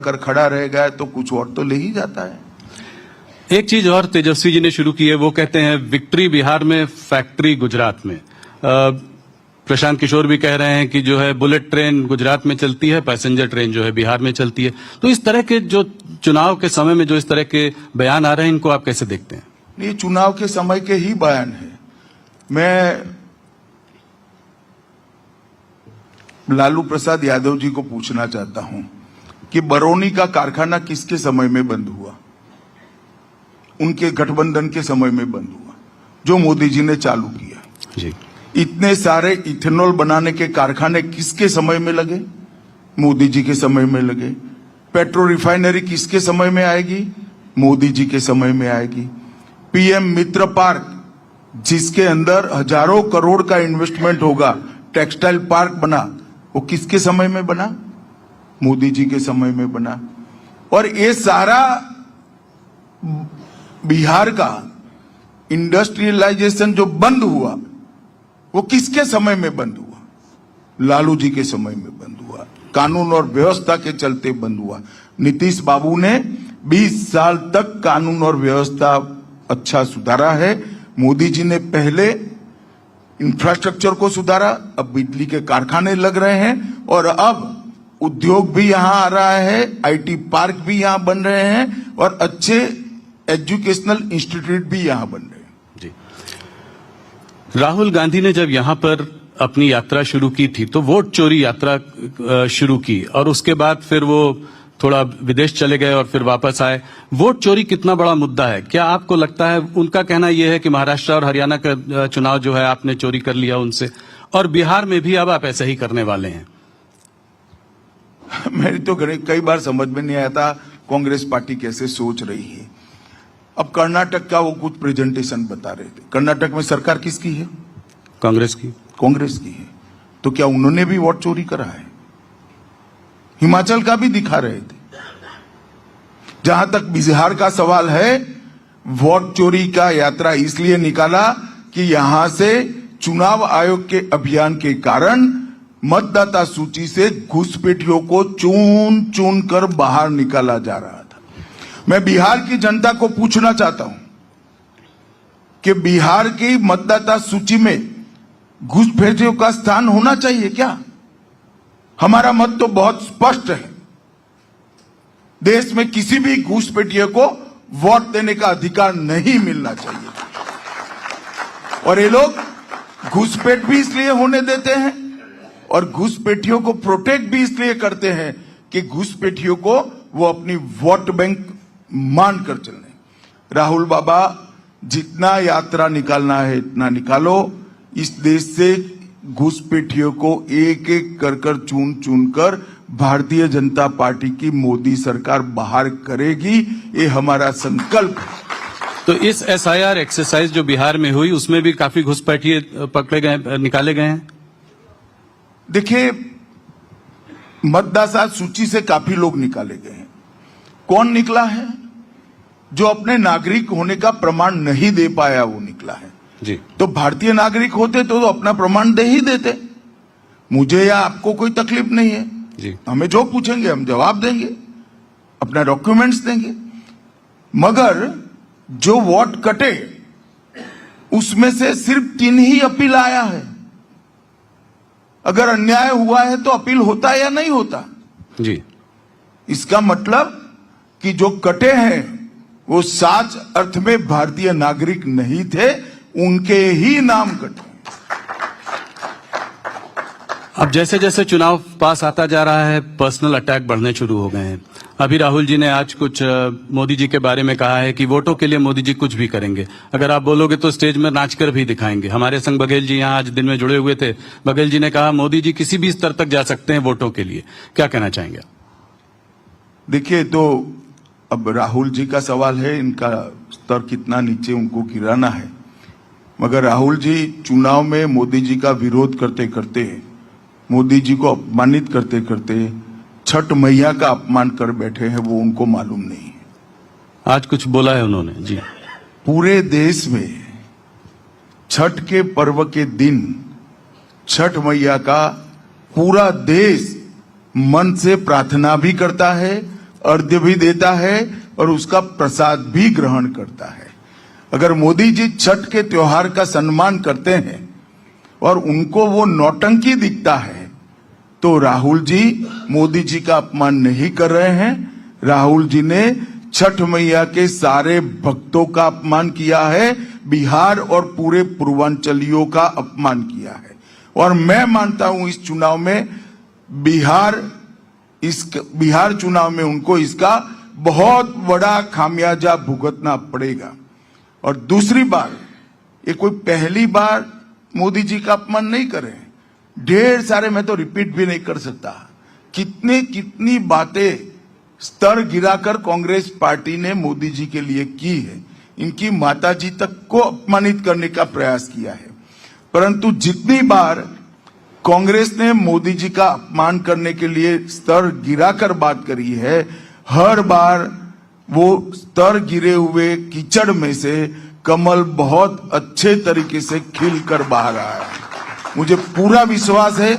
कर खड़ा रहेगा तो कुछ और तो ले ही जाता है। एक चीज और तेजस्वी जी ने शुरू की है, वो कहते हैं विक्ट्री बिहार में, फैक्ट्री गुजरात में। प्रशांत किशोर भी कह रहे हैं कि जो है बुलेट ट्रेन गुजरात में चलती है, पैसेंजर ट्रेन जो है बिहार में चलती है। तो इस तरह के जो चुनाव के समय में जो इस तरह के बयान आ रहे हैं, इनको आप कैसे देखते हैं? ये चुनाव के समय के ही बयान है। मैं लालू प्रसाद यादव जी को पूछना चाहता हूं कि बरौनी का कारखाना किसके समय में बंद हुआ? उनके गठबंधन के समय में बंद हुआ, जो मोदी जी ने चालू किया जी। इतने सारे इथेनॉल बनाने के कारखाने किसके समय में लगे? मोदी जी के समय में लगे। पेट्रो रिफाइनरी किसके समय में आएगी? मोदी जी के समय में आएगी। पीएम मित्र पार्क, जिसके अंदर हजारों करोड़ का इन्वेस्टमेंट होगा, टेक्सटाइल पार्क बना, वो किसके समय में बना? मोदी जी के समय में बना। और ये सारा बिहार का इंडस्ट्रियलाइजेशन जो बंद हुआ, वो किसके समय में बंद हुआ? लालू जी के समय में बंद हुआ। कानून और व्यवस्था के चलते बंद हुआ। नीतीश बाबू ने 20 साल तक कानून और व्यवस्था अच्छा सुधारा है। मोदी जी ने पहले इंफ्रास्ट्रक्चर को सुधारा, अब बिजली के कारखाने लग रहे हैं और अब उद्योग भी यहां आ रहा है, आईटी पार्क भी यहां बन रहे हैं और अच्छे एजुकेशनल इंस्टीट्यूट भी यहां बन रहे हैं जी। राहुल गांधी ने जब यहां पर अपनी यात्रा शुरू की थी तो वोट चोरी यात्रा शुरू की और उसके बाद फिर वो थोड़ा विदेश चले गए और फिर वापस आए। वोट चोरी कितना बड़ा मुद्दा है? क्या आपको लगता है? उनका कहना यह है कि महाराष्ट्र और हरियाणा का चुनाव जो है आपने चोरी कर लिया उनसे, और बिहार में भी अब आप ऐसा ही करने वाले हैं। मेरी तो कई बार समझ में नहीं आता कांग्रेस पार्टी कैसे सोच रही है। अब कर्नाटक का वो कुछ प्रेजेंटेशन बता रहे थे। कर्नाटक में सरकार किसकी है? कांग्रेस की। कांग्रेस की है। तो क्या उन्होंने भी वोट चोरी करा है? हिमाचल का भी दिखा रहे थे। जहां तक बिहार का सवाल है, वोट चोरी का यात्रा इसलिए निकाला कि यहां से चुनाव आयोग के अभियान के कारण मतदाता सूची से घुसपैठियों को चुन चुन कर बाहर निकाला जा रहा था। मैं बिहार की जनता को पूछना चाहता हूं कि बिहार की मतदाता सूची में घुसपैठियों का स्थान होना चाहिए क्या? हमारा मत तो बहुत स्पष्ट है। देश में किसी भी घुसपैठिए को वोट देने का अधिकार नहीं मिलना चाहिए। और ये लोग घुसपैठ भी इसलिए होने देते हैं और घुसपैठियों को प्रोटेक्ट भी इसलिए करते हैं कि घुसपैठियों को वो अपनी वोट बैंक मानकर चलने। राहुल बाबा, जितना यात्रा निकालना है इतना निकालो। इस देश से घुसपैठियों को एक एक कर चुन चुन कर भारतीय जनता पार्टी की मोदी सरकार बाहर करेगी, ये हमारा संकल्प है। तो इस एसआईआर एक्सरसाइज जो बिहार में हुई, उसमें भी काफी घुसपैठिए पकड़े गए, निकाले गए हैं। देखिए, मतदाता सूची से काफी लोग निकाले गए हैं। कौन निकला है? जो अपने नागरिक होने का प्रमाण नहीं दे पाया वो निकला है जी। तो भारतीय नागरिक होते तो अपना प्रमाण दे ही देते। मुझे या आपको कोई तकलीफ नहीं है जी। हमें जो पूछेंगे हम जवाब देंगे, अपना डॉक्यूमेंट्स देंगे। मगर जो वोट कटे उसमें से सिर्फ 3 ही अपील आया है। अगर अन्याय हुआ है तो अपील होता है या नहीं होता जी। इसका मतलब कि जो कटे हैं वो सच अर्थ में भारतीय नागरिक नहीं थे, उनके ही नाम कटे। अब जैसे जैसे चुनाव पास आता जा रहा है, पर्सनल अटैक बढ़ने शुरू हो गए हैं। अभी राहुल जी ने आज कुछ मोदी जी के बारे में कहा है कि वोटों के लिए मोदी जी कुछ भी करेंगे। अगर आप बोलोगे तो स्टेज में नाचकर भी दिखाएंगे। हमारे संग बघेल जी यहाँ आज दिन में जुड़े हुए थे। बघेल जी ने कहा मोदी जी किसी भी स्तर तक जा सकते हैं वोटों के लिए। क्या कहना चाहेंगे? देखिए, तो अब राहुल जी का सवाल है, इनका स्तर कितना नीचे उनको गिराना है। मगर राहुल जी चुनाव में मोदी जी का विरोध करते करते, मोदी जी को अपमानित करते करते छठ मैया का अपमान कर बैठे हैं, वो उनको मालूम नहीं है। आज कुछ बोला है उन्होंने जी। पूरे देश में छठ के पर्व के दिन छठ मैया का पूरा देश मन से प्रार्थना भी करता है, अर्घ्य भी देता है और उसका प्रसाद भी ग्रहण करता है। अगर मोदी जी छठ के त्योहार का सम्मान करते हैं और उनको वो नौटंकी दिखता है, तो राहुल जी मोदी जी का अपमान नहीं कर रहे हैं। राहुल जी ने छठ मैया के सारे भक्तों का अपमान किया है, बिहार और पूरे पूर्वांचलियों का अपमान किया है। और मैं मानता हूं इस चुनाव में बिहार चुनाव में उनको इसका बहुत बड़ा खामियाजा भुगतना पड़ेगा। और दूसरी बार, ये कोई पहली बार मोदी जी का अपमान नहीं करे, ढेर सारे, मैं तो रिपीट भी नहीं कर सकता, कितनी बातें स्तर गिराकर कांग्रेस पार्टी ने मोदी जी के लिए की है। इनकी माताजी तक को अपमानित करने का प्रयास किया है। परंतु जितनी बार कांग्रेस ने मोदी जी का अपमान करने के लिए स्तर गिराकर बात करी है, हर बार वो स्तर गिरे हुए कीचड़ में से कमल बहुत अच्छे तरीके से खिलकर बाहर आया है। मुझे पूरा विश्वास है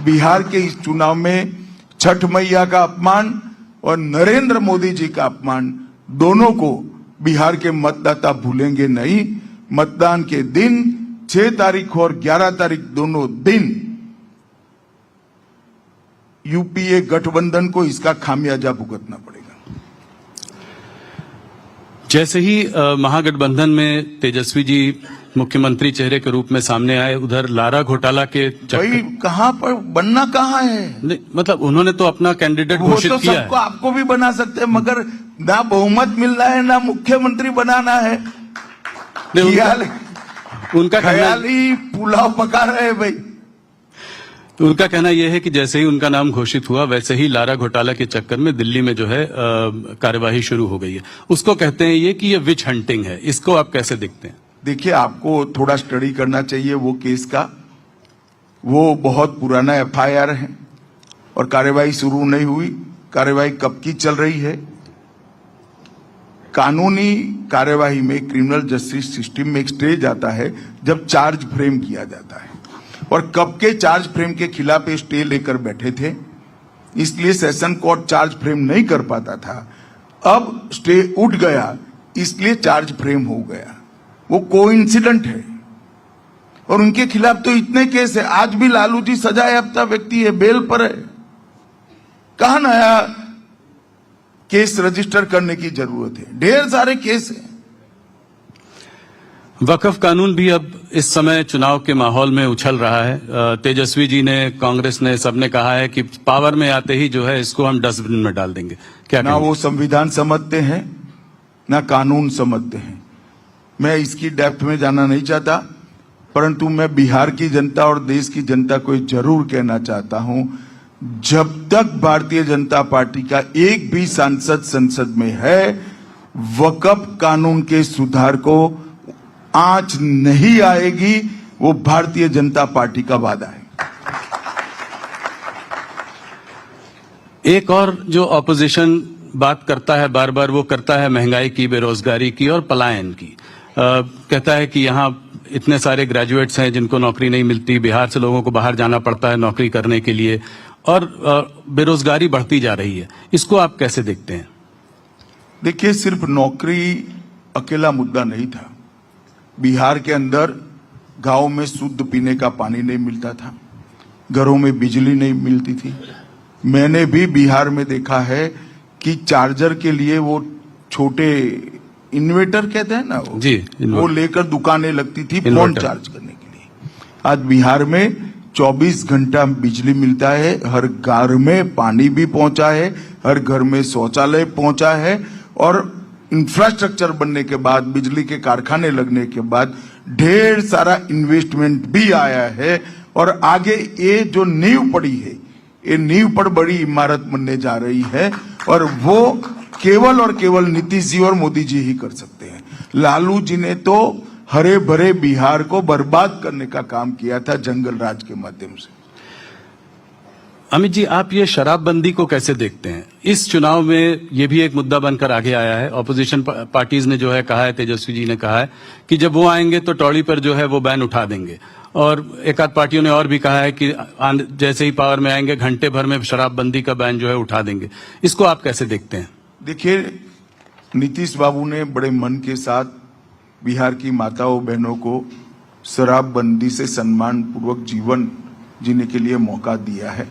बिहार के इस चुनाव में छठ मैया का अपमान और नरेंद्र मोदी जी का अपमान, दोनों को बिहार के मतदाता भूलेंगे नहीं। मतदान के दिन 6 तारीख और 11 तारीख दोनों दिन यूपीए गठबंधन को इसका खामियाजा भुगतना पड़ेगा। जैसे ही महागठबंधन में तेजस्वी जी मुख्यमंत्री चेहरे के रूप में सामने आए, उधर लारा घोटाला के भाई कहां पर बनना कहां है? नहीं, मतलब उन्होंने तो अपना कैंडिडेट घोषित तो किया है। सबको आपको भी बना सकते हैं, मगर ना बहुमत मिल रहा है ना मुख्यमंत्री बनाना है। उनका ख्याली पुलाव पका रहे हैं भाई। तो उनका कहना यह है कि जैसे ही उनका नाम घोषित हुआ, वैसे ही लारा घोटाला के चक्कर में दिल्ली में जो है कार्यवाही शुरू हो गई है। उसको कहते हैं ये कि ये विच हंटिंग है। इसको आप कैसे देखते हैं? देखिए, आपको थोड़ा स्टडी करना चाहिए वो केस का। वो बहुत पुराना एफआईआर है और कार्यवाही शुरू नहीं हुई। कार्यवाही कब की चल रही है? कानूनी कार्यवाही में, क्रिमिनल जस्टिस सिस्टम में एक स्टेज आता है जब चार्ज फ्रेम किया जाता है, और कब के चार्ज फ्रेम के खिलाफ स्टे लेकर बैठे थे, इसलिए सेशन कोर्ट चार्ज फ्रेम नहीं कर पाता था। अब स्टे उठ गया, इसलिए चार्ज फ्रेम हो गया। वो कोइंसिडेंट है। और उनके खिलाफ तो इतने केस है। आज भी लालू जी सजायाफ्ता व्यक्ति है, बेल पर है। कहां नया केस रजिस्टर करने की जरूरत है? ढेर सारे केस हैं। वक्फ कानून भी अब इस समय चुनाव के माहौल में उछल रहा है। तेजस्वी जी ने, कांग्रेस ने, सबने कहा है कि पावर में आते ही जो है इसको हम डस्टबिन में डाल देंगे। क्या ना वो संविधान समझते हैं ना कानून समझते हैं। मैं इसकी डेप्थ में जाना नहीं चाहता, परंतु मैं बिहार की जनता और देश की जनता को जरूर कहना चाहता हूं, जब तक भारतीय जनता पार्टी का एक भी सांसद संसद में है, वक्फ कानून के सुधार को आंच नहीं आएगी। वो भारतीय जनता पार्टी का वादा है। एक और जो ऑपोजिशन बात करता है बार बार, वो करता है महंगाई की, बेरोजगारी की और पलायन की। कहता है कि यहाँ इतने सारे ग्रेजुएट्स हैं जिनको नौकरी नहीं मिलती, बिहार से लोगों को बाहर जाना पड़ता है नौकरी करने के लिए, और बेरोजगारी बढ़ती जा रही है। इसको आप कैसे देखते हैं? देखिए, सिर्फ नौकरी अकेला मुद्दा नहीं था। बिहार के अंदर गांव में शुद्ध पीने का पानी नहीं मिलता था, घरों में बिजली नहीं मिलती थी। मैंने भी बिहार में देखा है कि चार्जर के लिए वो छोटे इन्वर्टर कहते हैं ना, वो लेकर दुकानें लगती थी फोन चार्ज करने के लिए। आज बिहार में 24 घंटा बिजली मिलता है, हर घर में पानी भी पहुंचा है, हर घर में शौचालय पहुंचा है, और इंफ्रास्ट्रक्चर बनने के बाद, बिजली के कारखाने लगने के बाद ढेर सारा इन्वेस्टमेंट भी आया है। और आगे ये जो नींव पड़ी है, ये नींव पर बड़ी इमारत बनने जा रही है, और वो केवल और केवल नीतीश जी और मोदी जी ही कर सकते हैं। लालू जी ने तो हरे भरे बिहार को बर्बाद करने का काम किया था जंगल राज के माध्यम से। अमित जी, आप ये शराबबंदी को कैसे देखते हैं? इस चुनाव में ये भी एक मुद्दा बनकर आगे आया है। ऑपोजिशन पार्टीज ने जो है कहा है, तेजस्वी जी ने कहा है कि जब वो आएंगे तो टौड़ी पर जो है वो बैन उठा देंगे। और एक आध पार्टियों ने और भी कहा है कि जैसे ही पावर में आएंगे घंटे भर में शराबबंदी का बैन जो है उठा देंगे। इसको आप कैसे देखते हैं? देखिए, नीतीश बाबू ने बड़े मन के साथ बिहार की माताओं बहनों को शराबबंदी से सम्मान पूर्वक जीवन जीने के लिए मौका दिया है।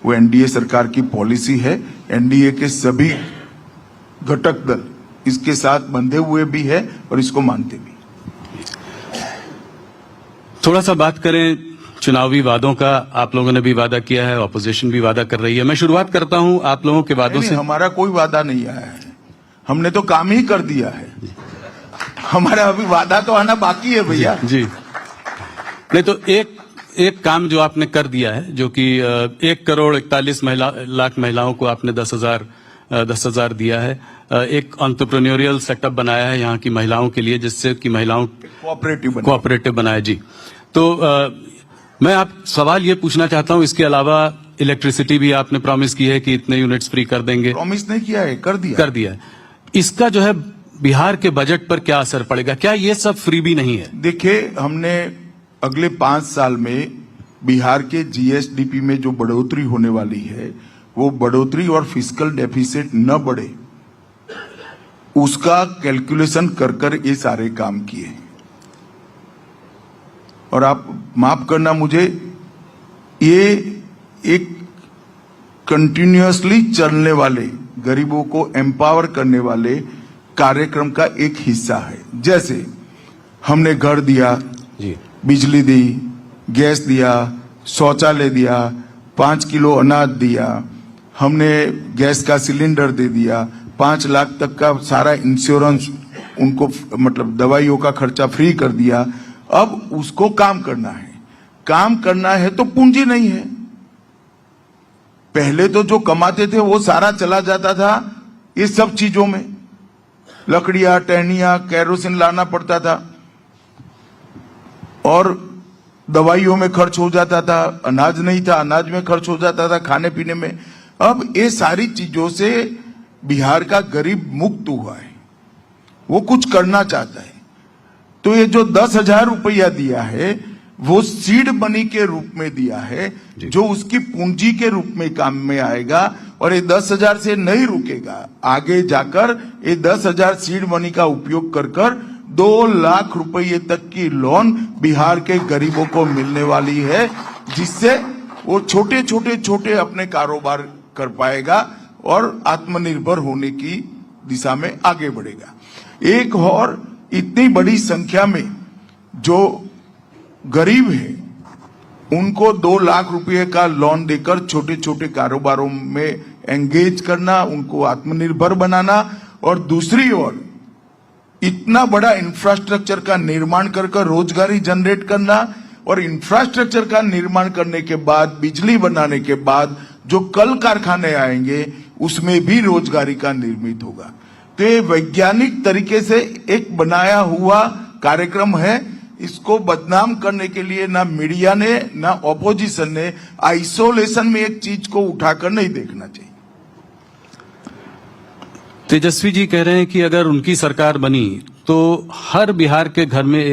वो एनडीए सरकार की पॉलिसी है। एनडीए के सभी घटक दल इसके साथ बंधे हुए भी है और इसको मानते भी। थोड़ा सा बात करें चुनावी वादों का। आप लोगों ने भी वादा किया है, ऑपोजिशन भी वादा कर रही है। मैं शुरुआत करता हूं आप लोगों के वादों से। हमारा कोई वादा नहीं आया है, हमने तो काम ही कर दिया है। हमारा अभी वादा तो आना बाकी है भैया जी। नहीं तो एक काम जो आपने कर दिया है, जो कि 1,41 लाख महिलाओं को आपने 10,000 दिया है। एक एंटरप्रेन्योरियल सेटअप बनाया है यहाँ की महिलाओं के लिए, जिससे कि महिलाओं कोऑपरेटिव बनाया जी। तो मैं आप सवाल ये पूछना चाहता हूँ, इसके अलावा इलेक्ट्रिसिटी भी आपने प्रॉमिस की है कि इतने यूनिट्स फ्री कर देंगे। प्रॉमिस नहीं किया है, कर दिया है। इसका जो है बिहार के बजट पर क्या असर पड़ेगा? क्या ये सब फ्री भी नहीं है? देखिए, हमने अगले 5 साल में बिहार के जीएसडीपी में जो बढ़ोतरी होने वाली है, वो बढ़ोतरी और फिस्कल डेफिसिट न बढ़े, उसका कैलकुलेशन कर ये सारे काम किए। और आप माफ करना मुझे, ये एक कंटिन्यूअसली चलने वाले, गरीबों को एम्पावर करने वाले कार्यक्रम का एक हिस्सा है। जैसे हमने घर दिया जी, बिजली दी, गैस दिया, शौचालय दिया, 5 किलो अनाज दिया, हमने गैस का सिलेंडर दे दिया, 5 लाख तक का सारा इंश्योरेंस उनको, मतलब दवाइयों का खर्चा फ्री कर दिया। अब उसको काम करना है तो पूंजी नहीं है। पहले तो जो कमाते थे वो सारा चला जाता था ये सब चीजों में, लकड़ियां, टहनियां, केरोसिन लाना पड़ता था और दवाइयों में खर्च हो जाता था, अनाज नहीं था, अनाज में खर्च हो जाता था, खाने पीने में। अब ये सारी चीजों से बिहार का गरीब मुक्त हुआ है, वो कुछ करना चाहता है। तो ये जो 10,000 रुपया दिया है वो सीड मनी के रूप में दिया है, जो उसकी पूंजी के रूप में काम में आएगा। और ये 10,000 से नहीं रुकेगा, आगे जाकर ये 10,000 सीड मनी का उपयोग कर 2 लाख रुपये तक की लोन बिहार के गरीबों को मिलने वाली है, जिससे वो छोटे अपने कारोबार कर पाएगा और आत्मनिर्भर होने की दिशा में आगे बढ़ेगा। एक और, इतनी बड़ी संख्या में जो गरीब है उनको 2 लाख रुपए का लोन देकर छोटे कारोबारों में एंगेज करना, उनको आत्मनिर्भर बनाना, और दूसरी ओर इतना बड़ा इंफ्रास्ट्रक्चर का निर्माण कर रोजगारी जनरेट करना, और इंफ्रास्ट्रक्चर का निर्माण करने के बाद, बिजली बनाने के बाद जो कल कारखाने आएंगे उसमें भी रोजगारी का निर्मित होगा। तो ये वैज्ञानिक तरीके से एक बनाया हुआ कार्यक्रम है। इसको बदनाम करने के लिए ना मीडिया ने ना ऑपोजिशन ने आइसोलेशन में एक चीज को उठाकर नहीं देखना चाहिए। तेजस्वी जी कह रहे हैं कि अगर उनकी सरकार बनी तो हर बिहार के घर में एक